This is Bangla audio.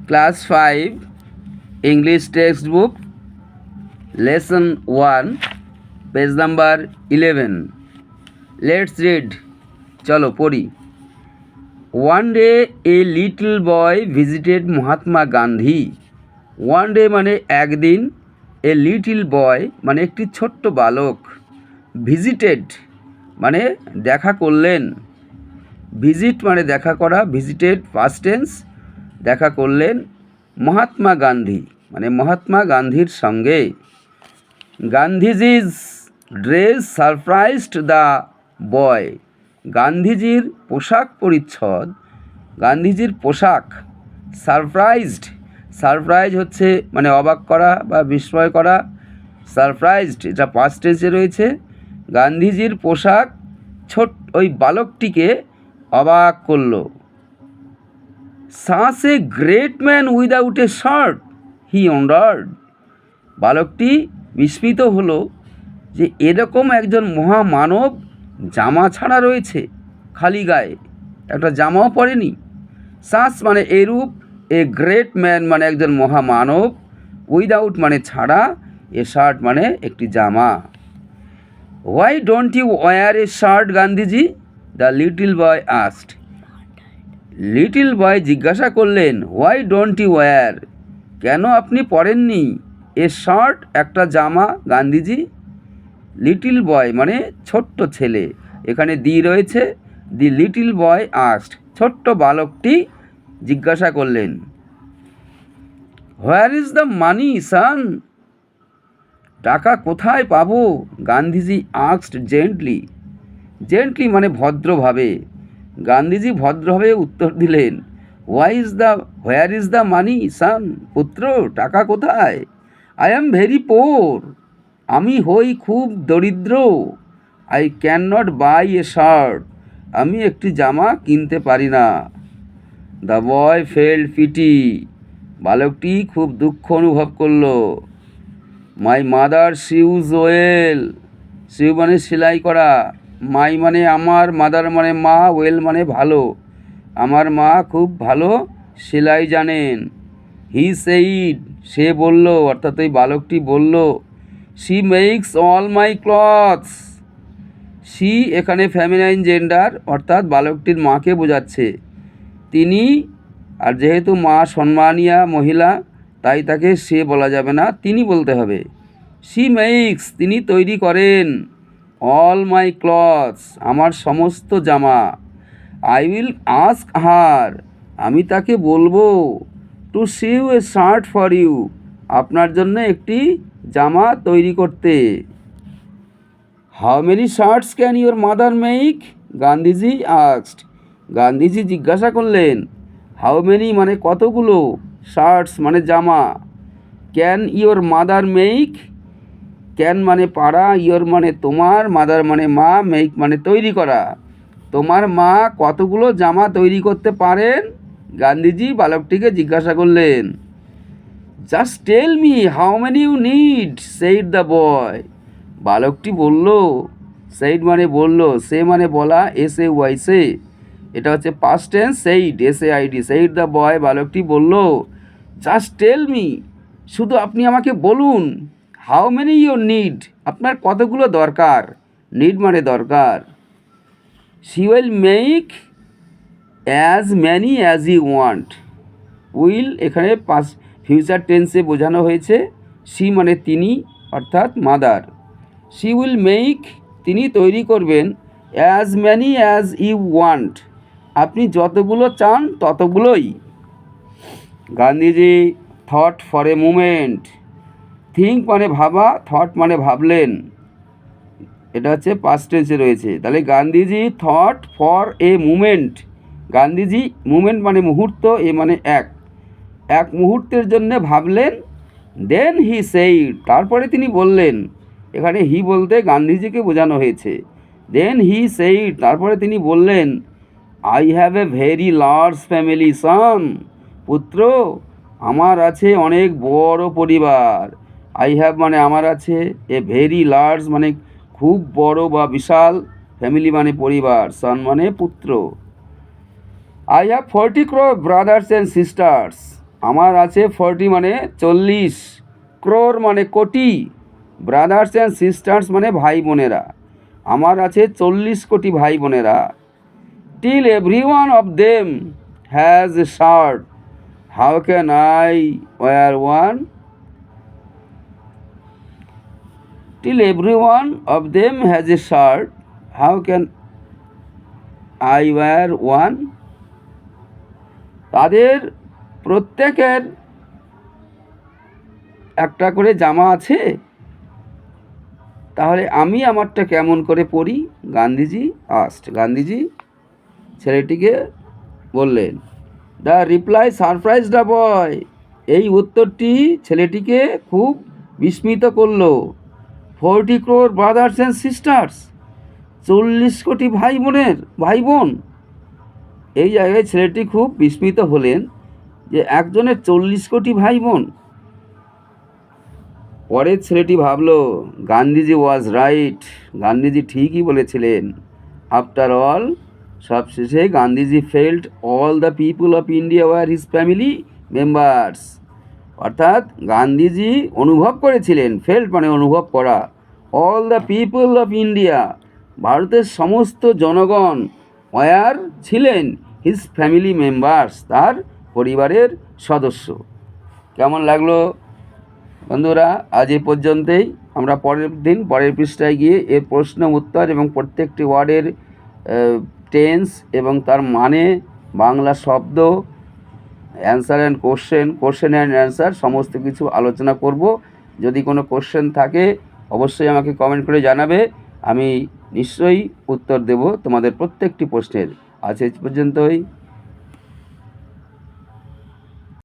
Class 5 English textbook, Lesson 1, page number 11. Let's read. Chalo pori. One day a little boy visited Mahatma Gandhi. One day মানে একদিন, a little boy মানে একটি ছোট্ট বালক, visited মানে দেখা করলেন, ভিজিট মানে দেখা করা, ভিজিটেড ফার্স্ট টেন্স, দেখা করলেন মহাত্মা গান্ধী মানে মহাত্মা গান্ধীর সঙ্গে। গান্ধীজির ড্রেস সারপ্রাইজড দ্য বয়, গান্ধীজির পোশাক পরিচ্ছদ, গান্ধীজির পোশাক সারপ্রাইজড, সারপ্রাইজ হচ্ছে মানে অবাক করা বা বিস্ময় করা, সারপ্রাইজড এটা পাস্ট টেন্সে রয়েছে। গান্ধীজির পোশাক ওই বালকটিকে অবাক করল। Such a great man without a shirt he wondered, বালকটি বিস্মিত হলো যে এরকম একজন মহামানব জামা ছাড়া রয়েছে, খালি গায়ে, একটা জামাও পরেনি। সাচ মানে এরূপ, এ গ্রেট ম্যান মানে একজন মহামানব, উইদাউট মানে ছাড়া, এ শার্ট মানে একটি জামা। Why don't you wear a shirt Gandhiji, the little boy asked, little boy জিজ্ঞাসা করলেন, হোয়াই ডোন্ট ইউ ওয়্যার, কেন আপনি পরেননি, এ শার্ট একটা জামা গান্ধীজি। লিটল বয় মানে ছোট্ট ছেলে, এখানে দি রয়েছে, দি লিটল বয় আস্কড, ছোট্ট বালকটি জিজ্ঞাসা করলেন। হোয়ার ইজ দ্য মানি সান, টাকা কোথায় পাবো, গান্ধীজি আস্কড জেন্টলি, জেন্টলি মানে ভদ্রভাবে, গান্ধীজি ভদ্রভাবে উত্তর দিলেন, হোয়ার ইজ দ্য মানি সান, পুত্র টাকা কোথায়। আই অ্যাম ভেরি পোর, আমি হই খুব দরিদ্র। I can not buy a shirt, আমি একটি জামা কিনতে পারি না। দ্য বয় ফেল্ট পিটি, বালকটি খুব দুঃখ অনুভব করল। My mother sews well, sew মানে সেলাই করা, মাই মানে আমার, মাদার মানে মা, ওয়েল মানে ভালো, আমার মা খুব ভালো সেলাই জানেন। হি সেইড, সে বলল, অর্থাৎ ওই বালকটি বলল, she makes all my clothes, she এখানে ফেমিনাইন জেন্ডার, অর্থাৎ বালকটির মাকে বোঝাচ্ছে। তিনি, আর যেহেতু মা সম্মানীয়া মহিলা তাই তাকে সে বলা যাবে না, তিনি বলতে হবে। শি মেক্স তিনি তৈরি করেন, অল মাই ক্লথস আমার সমস্ত জামা। আই উইল আস্ক হার আমি তাকে বলবো, to sew a shirt for you আপনার জন্য একটি জামা তৈরি করতে। How many shirts can your mother make, Gandhiji asked, Gandhiji জিজ্ঞাসা করলেন। হাউ মেনি মানে কতগুলো, শার্টস মানে জামা, can your mother make, can মানে পারা, ইওর মানে তোমার, মাদার মানে মা, মেক মানে তৈরি করা, তোমার মা কতগুলো জামা তৈরি করতে পারেন, গান্ধীজি বালকটিকে জিজ্ঞাসা করলেন। Just tell me how many you need, said the boy, বালকটি বলল, সেইড মানে বলল, সে মানে বলা, এস এ ওয়াই সে, এটা হচ্ছে past tense, said S A I D, said the boy, বালকটি বলল, জাস্ট টেল মি শুধু আপনি আমাকে বলুন, হাউ মেনি ইউর নিড আপনার কতগুলো দরকার, নিড মানে দরকার। She will make as many as you want, will এখানে পাস্ট ফিউচার টেন্সে বোঝানো হয়েছে, শি মানে তিনি অর্থাৎ মাদার, শি উইল মেক তিনি তৈরি করবেন, as many as you want আপনি যতগুলো চান ততগুলোই। Gandhiji thought for a moment, think মানে ভাবা, থট মানে ভাবলেন, এটা হচ্ছে পাস্ট টেন্সে রয়েছে, তাহলে Gandhiji thought for a moment, Gandhiji moment মানে মুহূর্ত, এ মানে এক মুহূর্তের জন্য ভাবলেন। দেন হি সেইড তারপরে তিনি বললেন, এখানে হি বলতে গান্ধীজিকে বোঝানো হয়েছে। দেন হি সেইড তারপরে তিনি বললেন, I have a very large family son, পুত্র আমার আছে অনেক বড় পরিবার। আই হ্যাভ মানে আমার আছে, এ ভেরি লার্জ মানে খুব বড় বা বিশাল, ফ্যামিলি মানে পরিবার, সান মানে পুত্র। I have 40 brothers and sisters, আমার আছে 40 মানে 40, ক্রোর মানে কোটি, ব্রাদার্স অ্যান্ড সিস্টার্স মানে ভাই বোনেরা। আমার আছে 40 কোটি ভাই বোনেরা। Till every one of them has a shirt, how can I were one? Till every one of them has a shirt, how can I were one? তাদের প্রত্যেকের একটা করে জামা আছে, তাহলে আমি আমারটা কেমন করে পরি? গান্ধীজি গান্ধীজি ছেলেটিকে বললেন। The reply surprise the boy, এই উত্তরটি ছেলেটিকে খুব বিস্মিত করলো। 40 crore ব্রাদার্স অ্যান্ড সিস্টার্স, 40 কোটি ভাই বোন। এই জায়গায় ছেলেটি খুব বিস্মিত হলেন যে একজনের 40 কোটি ভাই বোন। পরের ছেলেটি ভাবল, গান্ধীজি ওয়াজ রাইট, গান্ধীজি ঠিকই বলেছিলেন। আফটার অল, সবশেষে Gandhiji felt all the people of India were his family members. অর্থাৎ গান্ধীজি অনুভব করেছিলেন, ফেল্ট মানে অনুভব করা, all the people of India, ভারতের সমস্ত জনগণ, ওয়ার ছিলেন হিজ ফ্যামিলি মেম্বার্স, তার পরিবারের সদস্য। কেমন লাগলো বন্ধুরা? আজ এই পর্যন্তই। আমরা পরের পৃষ্ঠায় গিয়ে এর প্রশ্ন উত্তর এবং প্রত্যেকটি ওয়ার্ডের টেন্স এবং তার মানে, বাংলা শব্দ, answer and question and answer সমস্ত কিছু আলোচনা করব। যদি কোনো কোশ্চেন থাকে অবশ্যই আমাকে কমেন্ট করে জানাবে, আমি নিশ্চয়ই উত্তর দেব তোমাদের প্রত্যেকটি প্রশ্নের। আজ এই পর্যন্তই।